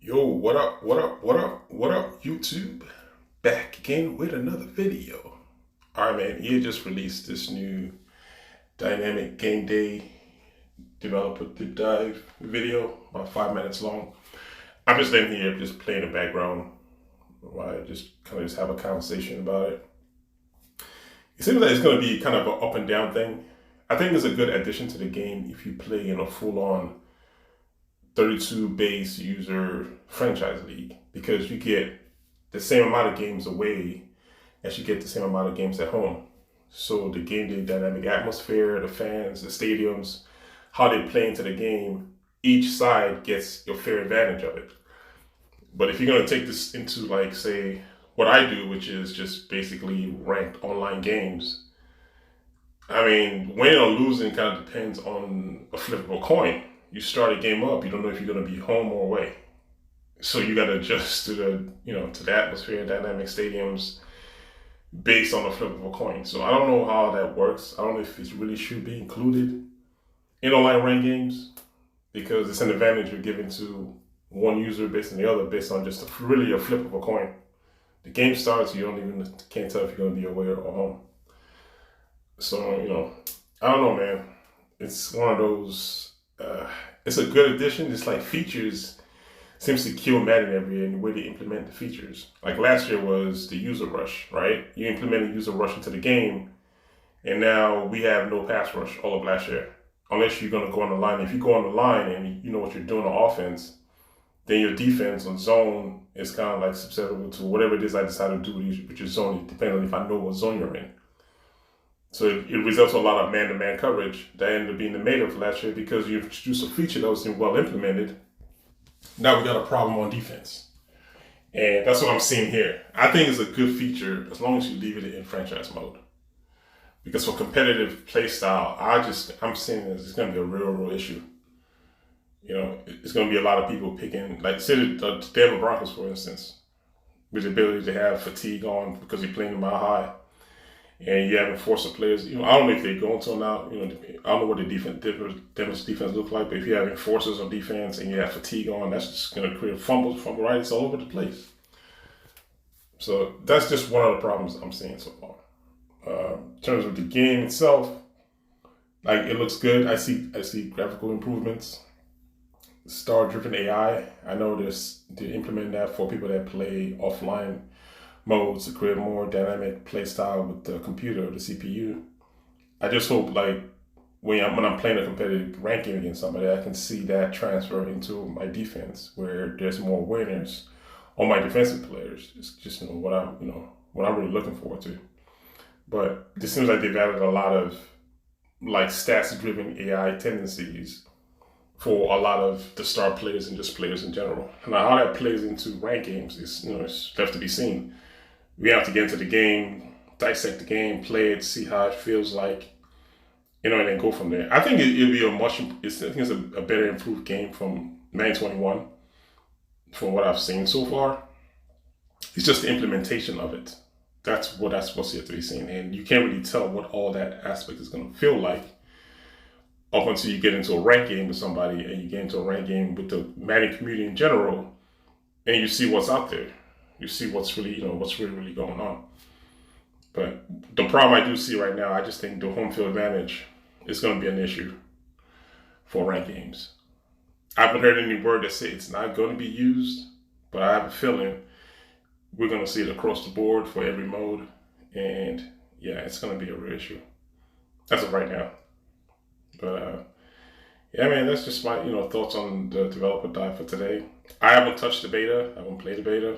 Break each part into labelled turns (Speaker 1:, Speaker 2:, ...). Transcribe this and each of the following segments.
Speaker 1: Yo, what up, what up, what up, what up, YouTube? Back again with another video. Alright, man, EA just released this new dynamic game day developer deep dive video, about 5 minutes long. I'm just in here, just playing in the background while I just kind of just have a conversation about it. It seems like it's going to be kind of an up and down thing. I think it's a good addition to the game if you play in a full on 32 base user franchise league because you get the same amount of games away as you get the same amount of games at home. So the game day dynamic atmosphere, the fans, the stadiums, how they play into the game, each side gets your fair advantage of it. But if you're going to take this into, like, say, what I do, which is just basically ranked online games, I mean, winning or losing kind of depends on a flip of a coin. You start a game up, you don't know if you're going to be home or away. So you got to adjust to the atmosphere, dynamic stadiums based on the flip of a coin. So I don't know how that works. I don't know if it really should be included in online ranked games because it's an advantage you're giving to one user based on the other based on just really a flip of a coin. The game starts, you can't tell if you're going to be away or home. So, I don't know, man. It's one of those, it's a good addition. It's like features seems to kill Madden every year in the way they implement the features. Like last year was the user rush, right? You implemented user rush into the game, and now we have no pass rush all of last year. Unless you're going to go on the line. If you go on the line and you know what you're doing on offense, then your defense on zone is kind of like susceptible to whatever it is I decide to do with your zone, depending on if I know what zone you're in. So it results in a lot of man-to-man coverage that ended up being the meta for last year because you introduced a feature that was well implemented. Now we got a problem on defense. And that's what I'm seeing here. I think it's a good feature as long as you leave it in franchise mode. Because for competitive play style, I'm seeing it's going to be a real issue. It's going to be a lot of people picking, like say the Denver Broncos, for instance, with the ability to have fatigue on because you're playing them mile high. And you have enforcer players. I don't know if they're going to now. I don't know what the Denver's defense look like, but if you have enforcers on defense and you have fatigue on, that's just going to create fumble rights all over the place. So that's just one of the problems I'm seeing so far. In terms of the game itself, like it looks good. I see graphical improvements. Star-driven AI. I know they're implementing that for people that play offline modes to create more dynamic play style with the computer, the CPU. I just hope like when I'm playing a competitive ranking against somebody, I can see that transfer into my defense where there's more awareness on my defensive players. It's just what I'm really looking forward to. But it seems like they've added a lot of like stats driven AI tendencies for a lot of the star players and just players in general. Now how that plays into ranked games is it's left to be seen. We have to get into the game, dissect the game, play it, see how it feels like, and then go from there. I think it'll be a better improved game from 921 from what I've seen so far. It's just the implementation of it. That's what's yet to be seen. And you can't really tell what all that aspect is going to feel like up until you get into a ranked game with somebody and you get into a ranked game with the Madden community in general and you see what's out there. You see what's really going on. But the problem I do see right now, I just think the home field advantage is going to be an issue for ranked games. I haven't heard any word that say it's not going to be used, but I have a feeling we're going to see it across the board for every mode. And yeah, it's going to be a real issue. As of right now. But yeah, man, that's just my thoughts on the developer dive for today. I haven't touched the beta. I haven't played the beta.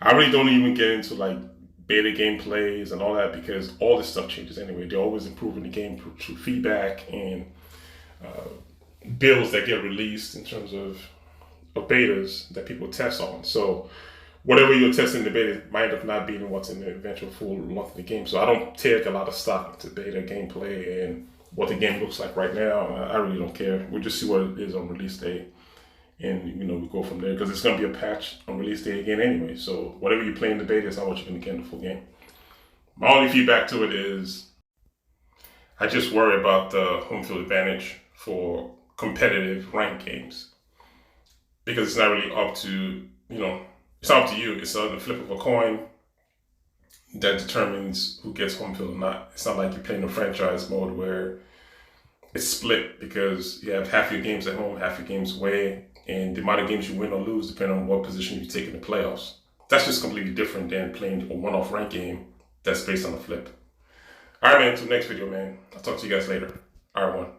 Speaker 1: I really don't even get into like beta gameplays and all that because all this stuff changes anyway. They're always improving the game through feedback and builds that get released in terms of betas that people test on. So whatever you're testing in the beta might end up not being what's in the eventual full launch of the game. So I don't take a lot of stock into beta gameplay and what the game looks like right now. I really don't care. We'll just see what it is on release day. And we go from there because it's going to be a patch on release day again anyway. So whatever you play in the beta is not what you're going to get in the full game. My only feedback to it is I just worry about the home field advantage for competitive ranked games. because it's not really up to, it's not up to you. It's on the flip of a coin that determines who gets home field or not. It's not like you're playing a franchise mode where it's split because you have half your games at home, half your games away, and the amount of games you win or lose depending on what position you take in the playoffs. That's just completely different than playing a one-off rank game that's based on a flip. All right, man. Until next video, man. I'll talk to you guys later. All right, one.